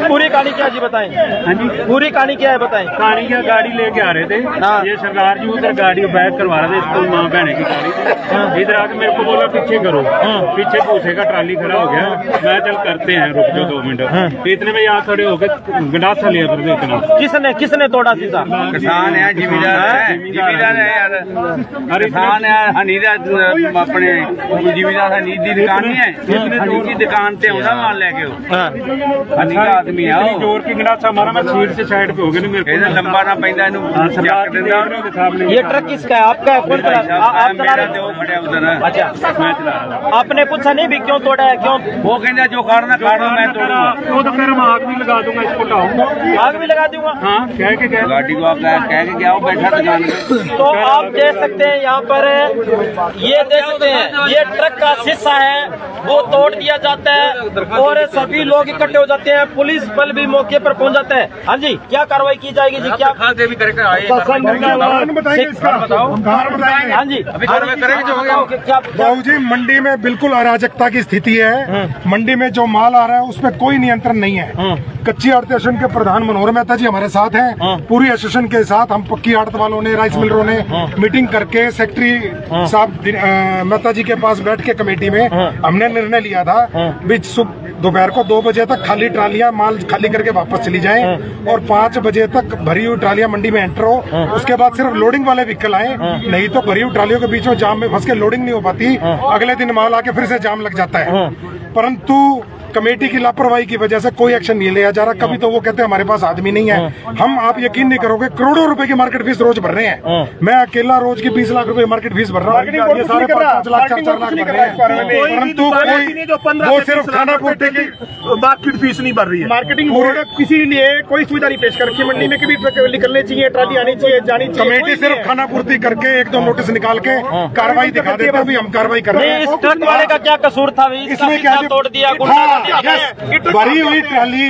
पूरी कहानी क्या जी बताएं? हाँ जी, पूरी कहानी क्या है बताएं? कहानी क्या, गाड़ी लेके आ रहे थे, ये सरदार जी उधर गाड़ी बैक करवा रहे थे, इसको माँ बहने की गाड़ी थी। इधर आके मेरे को बोला पीछे करो, पीछे पूछे का ट्राली खड़ा हो गया। मैं चल करते हैं, रुक जाओ 2 मिनट। इतने में यहाँ खड़े होकर गंडासा लिया फिर देखना। किसने तोड़ा सीधा? किसान है, जिमीदार है, जिमीदार है यार, किसान है। हनीरा अपने जिमीदार हनीर की दुकान नहीं है, हनीर की दुकान से होना माल लेके हनीर का आदमी है। जोर की गंडासा मारा, मैं सीट से साइड पे हो गया। मेरे लंबा ना पैदा ये ट्रक किसका है? आपका है? कौन आप चला रहे? अच्छा, मैं चला रहा। आपने पूछा नहीं भी क्यों तोड़ा है? क्यों? वो कहना जो काटना काटो, मैं तोड़ूंगा। वो तो कह रहा आग भी लगा दूंगा, इसको लाऊंगा। आग भी लगा दूंगा? हाँ, कह के गया गाड़ी को आप कह के गया, वो बैठा दुकान में। तो आप देख सकते हैं यहाँ पर, ये देख सकते हैं, ये ट्रक का शीशा है वो तोड़ दिया जाता है और सभी लोग इकट्ठे हो जाते हैं। पुलिस बल भी मौके पर पहुंच जाता है। हाँ जी, क्या कार्रवाई की जाएगी जी? क्या भी करेक्ट आए हाँ जी, अभी कार्रवाई करेंगे जो हो गया। बाबू जी, मंडी में बिल्कुल अराजकता की स्थिति है। मंडी में जो माल आ रहा है उस पर कोई नियंत्रण नहीं है। कच्ची आड़त एसोसिएशन के प्रधान मनोहर मेहता जी हमारे साथ हैं। पूरी एसोसिएशन के साथ हम पक्की आड़त वालों ने, राइस मिलरों ने मीटिंग करके सेक्रेटरी साहब मेहता जी के पास बैठ के कमेटी में हमने निर्णय लिया था दोपहर को 2 बजे तक खाली ट्रालियां माल खाली करके वापस चली जाएं और 5 बजे तक भरी हुई ट्रालियां मंडी में एंटर हो। उसके बाद सिर्फ लोडिंग वाले व्हीकल आए, नहीं तो भरी हुई ट्रालियों के बीच में जाम में फंस के लोडिंग नहीं हो पाती। अगले दिन माल आके फिर से जाम लग जाता है। परंतु कमेटी की लापरवाही की वजह से कोई एक्शन नहीं लिया जा रहा। कभी तो वो कहते हैं हमारे पास आदमी नहीं है। हम, आप यकीन नहीं करोगे, करोड़ों रुपए की मार्केट फीस रोज भर रहे हैं। मैं अकेला रोज की 20 लाख रुपए मार्केट फीस भर रहा हूँ। ये सारे 5 लाख 4 लाख भर रहे हैं, परंतु वो सिर्फ खाना पूर्ति की मार्केट फीस नहीं भर रही है। मार्केटिंग बोर्ड किसी लिए कोई सुविधा नहीं पेश कर रखी। मंडी में कभी निकलने चाहिए, ट्राली आनी चाहिए, जानी चाहिए। कमेटी सिर्फ खाना पूर्ति करके 1-2 नोटिस निकाल के कार्रवाई दिखा देते हैं। हम कार्रवाई कर रहे हैं। इस ट्रक वाले का क्या कसूर था? इसमें क्या तोड़ दिया, भरी हुई ट्राली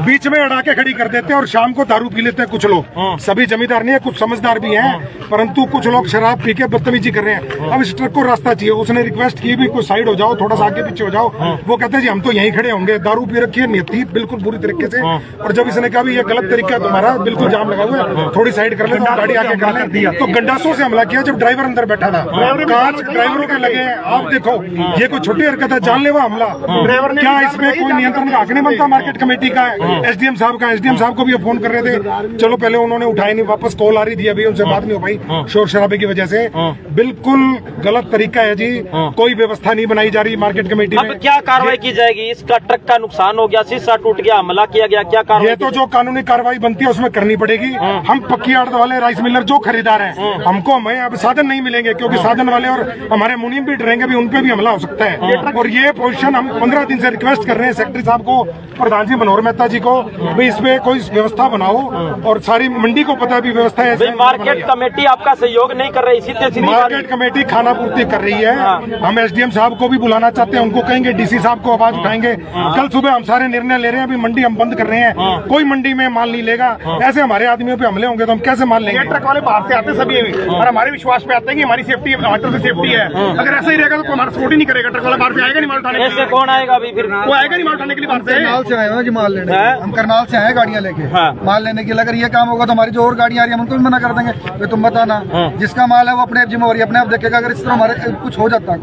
बीच में अड़ा के खड़ी कर देते हैं और शाम को दारू पी लेते हैं कुछ लोग। सभी जमींदार नहीं है, कुछ समझदार भी हैं, परंतु कुछ लोग शराब पी के बदतमीजी कर रहे हैं। अब इस ट्रक को रास्ता चाहिए। उसने रिक्वेस्ट की भी कुछ साइड हो जाओ, थोड़ा सा आगे पीछे हो जाओ। वो कहते हैं जी हम तो यहीं खड़े होंगे। दारू पी रखी है, नियति बिल्कुल बुरी तरीके से। और जब इसने कहा भी ये गलत तरीका है तुम्हारा, बिल्कुल जाम लगा हुआ है, थोड़ी साइड कर ले, गाड़ी आगे कर ले, तो गंडासों से हमला किया। जब ड्राइवर अंदर बैठा था, कांच ड्राइवरों के लगे। आप देखो, ये कोई छोटी हरकत है, जानलेवा हमला। ड्राइवर ने क्या इसमें कोई नियंत्रण का हक नहीं बनता? मार्केट कमेटी का है, एसडीएम साहब का। एसडीएम साहब को भी फोन कर रहे थे, चलो पहले उन्होंने उठाया नहीं, वापस कॉल आ रही थी, अभी उनसे बात नहीं हो पाई शोर शराबे की वजह से। बिल्कुल गलत तरीका है जी, कोई व्यवस्था नहीं बनाई जा रही मार्केट कमेटी में। अब क्या कार्रवाई की जाएगी? इसका ट्रक का नुकसान हो गया, शीशा टूट गया, हमला किया गया, क्या कार्रवाई? ये तो जो कानूनी कार्रवाई बनती है उसमें करनी पड़ेगी। हम पक्की आड़त वाले, राइस मिलर जो खरीदार हैं, हमको हमें अब साधन नहीं मिलेंगे, क्योंकि साधन वाले और हमारे मुनीम भी डरेंगे भी, उनपे भी हमला हो सकता है। और ये पोजीशन हम 15 दिन से रिक्वेस्ट कर रहे हैं सेक्रेटरी साहब को, प्रधान जी मनोहर मेहता जी को, भाई इसमें कोई व्यवस्था बनाओ। और सारी मंडी को पता है भी व्यवस्था है। मार्केट कमेटी आपका सहयोग नहीं कर रही? सीधे मार्केट कमेटी खाना पूर्ति कर रही है। हम एसडीएम साहब को भी बुलाना चाहते हैं, उनको कहेंगे, डीसी साहब को आवाज उठाएंगे। कल सुबह हम सारे निर्णय ले रहे हैं, अभी मंडी हम बंद कर रहे हैं, कोई मंडी में माल नहीं लेगा। ऐसे हमारे आदमियों पे हमले होंगे तो हम कैसे माल लेंगे? ट्रक वाले बाहर से आते सभी और हमारे विश्वास पे आते हैं कि हमारी सेफ्टी, सेफ्टी है। अगर ऐसा ही रहेगा तो हमारा सपोर्ट ही नहीं करेगा। ट्रक वाला बाहर से आएगा नहीं माल उठाने। ऐसे कौन आएगा अभी? फिर वो आएगा नहीं माल उठाने के लिए। बाहर से आए हैं जी माल लेने। हम करनाल से आए गाड़ियां लेके माल लेने के लिए। अगर ये काम होगा तो हमारी जो और गाड़ियां आ रही है उनको भी मना कर देंगे। तुम बताना, जिसका माल है वो अपने जिम्मेवारी अपने आप देखेगा। अगर इस तरह हमारे कुछ हो जाता है,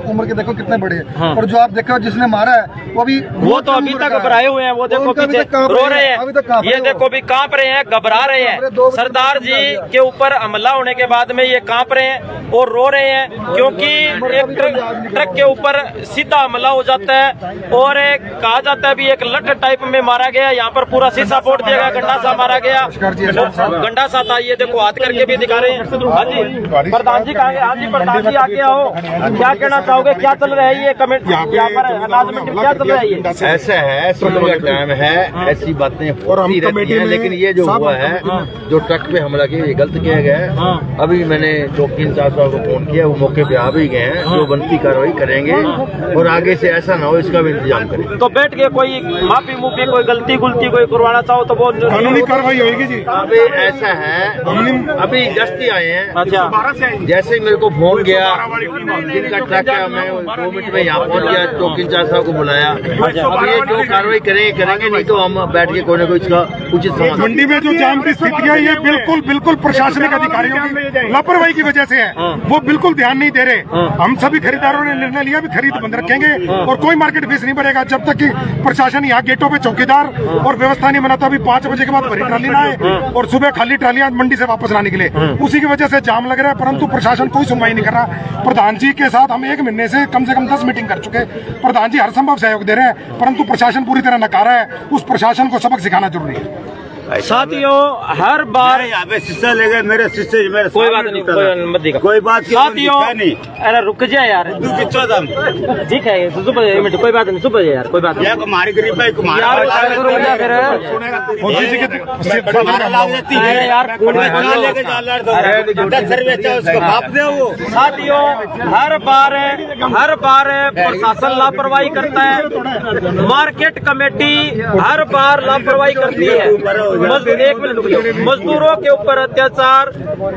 उम्र के देखो कितने बड़े हैं, और जो आप देखो जिसने मारा है वो तो अभी तक घबराए हुए हैं। वो देखो पीछे रो रहे हैं, ये देखो भी कांप रहे हैं, घबरा रहे हैं। सरदार जी के ऊपर हमला होने के बाद में ये कांप रहे हैं और रो रहे हैं, क्योंकि एक ट्रक के ऊपर सीधा हमला हो जाता है और कहा जाता है भी एक लठ टाइप में मारा गया। यहाँ पर पूरा शीशा फोड़ दिया गया, गंडासा मारा गया। गंडासा था, ये देखो हाथ करके भी दिखा रहे हैं। हाँ जी, प्रधान जी कहा गया। हाँ जी, प्रधान जी आगे आओ, क्या कहना चाहोगे? क्या चल रहा है ये कमेटी यहाँ पर अनाज मंडी में, क्या चल रहा है ये? ऐसा है, सुबह का टाइम है, ऐसी बातें होती रहती हैं, लेकिन ये जो हुआ है, जो ट्रक पे हमला किया, ये गलत किया गया है। अभी मैंने चौकी इंचार्ज साहब को फोन किया, वो मौके पे आ भी गए हैं, जो बनती कार्रवाई करेंगे और आगे से ऐसा ना हो इसका भी इंतजाम काम करें। तो बैठ के कोई माफी मुफी कोई गलती गुलती कोई करवाना चाहो तो वो कानूनी कार्रवाई होगी जी। अभी ऐसा है, अभी जस्ट ही आए हैं। अच्छा, जैसे ही मेरे को फोन गया जिनका ट्रक है, मैं 2 मिनट में यहाँ पहुँच गया, चौकी इंचार्ज साहब को बुलाया। अब ये जो कार्रवाई करेंगे, नहीं तो हम बैठ के कोई ना कोई इसका उचित समाधान। मंडी में जो जाम की स्थिति है, ये बिल्कुल प्रशासनिक अधिकारियों की लापरवाही की वजह से है। वो बिल्कुल ध्यान नहीं दे रहे। हम सभी खरीदारों ने निर्णय लिया भी खरीद बंद रखेंगे और कोई मार्केट फीस नहीं बढ़ेगा जब तक कि प्रशासन यहाँ गेटों पे चौकीदार और व्यवस्था नहीं बनाता। अभी 5 बजे के बाद भरी ट्राली ना आए और सुबह खाली ट्रालियां मंडी से वापस ना निकले, उसी की वजह से जाम लग रहा है। परंतु प्रशासन कोई सुनवाई नहीं कर रहा। प्रधान जी के साथ हम 1 महीने से कम 10 मीटिंग कर चुके। प्रधान जी हर संभव सहयोग दे रहे हैं, परंतु प्रशासन पूरी तरह नकारा है। उस प्रशासन को सबक सिखाना जरूरी है। साथियों, हर बार यहाँ पे शिष्य ले गए, मेरे शिष्य मेरे कोई बात नहीं, कोई बात साथियों, अरे रुक जाए यार, ठीक है, कोई बात नहीं, सुबह यार, कोई बात नहीं, हमारी गरीब है साथियों, हर बार प्रशासन लापरवाही करता है, मार्केट कमेटी हर बार लापरवाही करती है। मजदूरों के ऊपर अत्याचार,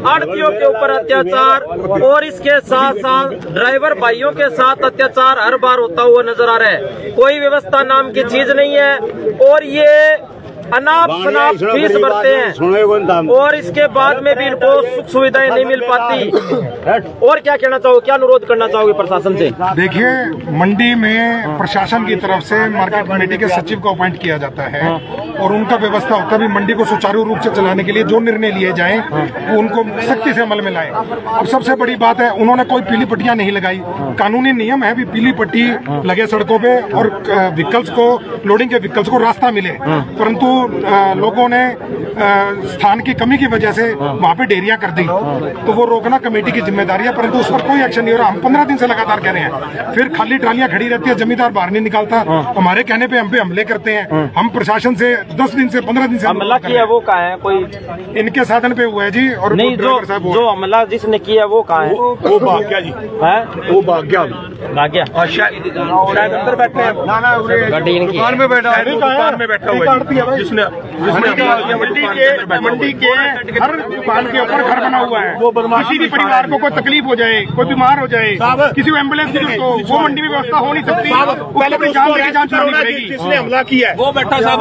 आड़तियों के ऊपर अत्याचार और इसके साथ साथ ड्राइवर भाइयों के साथ अत्याचार हर बार होता हुआ नजर आ रहा है। कोई व्यवस्था नाम की चीज नहीं है और ये अनाप शनाप फीस भरते हैं और इसके बाद में भी इनको सुख सुविधाएं नहीं मिल पाती। और क्या कहना चाहोगे, क्या अनुरोध करना चाहोगे प्रशासन से? देखिए, मंडी में प्रशासन की तरफ से मार्केट कमेटी के सचिव को अपॉइंट किया जाता है और उनका व्यवस्था होता है मंडी को सुचारू रूप से चलाने के लिए जो निर्णय लिए जाएं वो उनको सख्ती से अमल में लाएं। अब सबसे बड़ी बात है, उन्होंने कोई पीली पट्टियां नहीं लगाई। कानूनी नियम है भी पीली पट्टी लगे सड़कों पे और व्हीकल्स को, लोडिंग के व्हीकल्स को रास्ता मिले, परंतु लोगों ने स्थान की कमी की वजह से वहाँ पे डेरियां कर दी, तो वो रोकना कमेटी की जिम्मेदारी है, परंतु उस पर कोई एक्शन नहीं हो रहा। हम 15 दिन से लगातार कह रहे हैं, फिर खाली ट्रालियां खड़ी रहती है, जमींदार बाहर नहीं निकालता, हमारे कहने पे हम पे हमले करते हैं। हम प्रशासन से 10 दिन से 15 दिन से हमला किया, वो कहाँ है? कोई इनके साधन पे हुआ है जी। और नहीं, जो हमला जिसने किया वो कहाँ है? वो भाग गया जी, वो भाग गया शायद अंदर बैठे हैं, दुकान में बैठा है, दुकान में बैठा हुआ है, जिसने मंडी के हर दुकान के ऊपर घर बना हुआ है। किसी भी परिवार को कोई तकलीफ हो जाए, कोई बीमार हो जाए, किसी को एम्बुलेंस की तो वो मंडी में व्यवस्था हो नहीं सकती, पहले जान लेके जान छोड़नी पड़ेगी। किसने हमला किया है वो बैठा साहब।